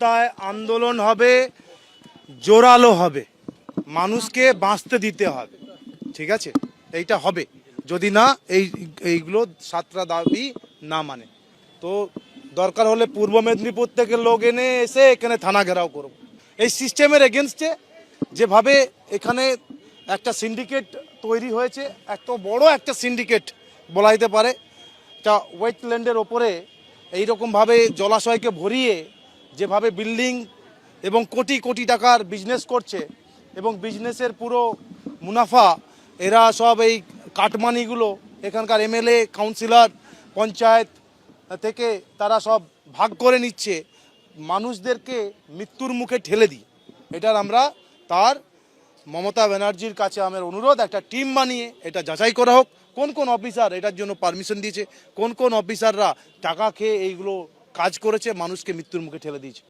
রাস্তায় আন্দোলন হবে, জোরালো হবে, মানুষকে বাঁচতে দিতে হবে, ঠিক আছে? এইটা হবে যদি না এইগুলো 7টা দাবি না মানে। তো দরকার হলে পূর্ব মেদিনীপুর থেকে লোক এনে এসে এখানে থানা ঘেরাও করব। এই সিস্টেমের এগেনস্টে যেভাবে এখানে একটা সিন্ডিকেট তৈরি হয়েছে, এত বড় একটা সিন্ডিকেট বলা যেতে পারে, তা ওয়েটল্যান্ডের ওপরে এইরকমভাবে জলাশয়কে ভরিয়ে যেভাবে বিল্ডিং এবং কোটি কোটি টাকার বিজনেস করছে, এবং বিজনেসের পুরো মুনাফা এরা সব এই কাটমানিগুলো এখানকার এমএলএ, কাউন্সিলর, পঞ্চায়েত থেকে তারা সব ভাগ করে নিচ্ছে, মানুষদেরকে মৃত্যুর মুখে ঠেলে দিই। এটার আমরা তার মমতা ব্যানার্জির কাছে আমার অনুরোধ, একটা টিম বানিয়ে এটা যাচাই করা হোক, কোন কোন অফিসার এটার জন্য পারমিশন দিয়েছে, কোন কোন অফিসাররা টাকা খেয়ে এইগুলো কাজ করেছে, মানুষকে মৃত্যুর মুখে ঠেলে দিয়েছে।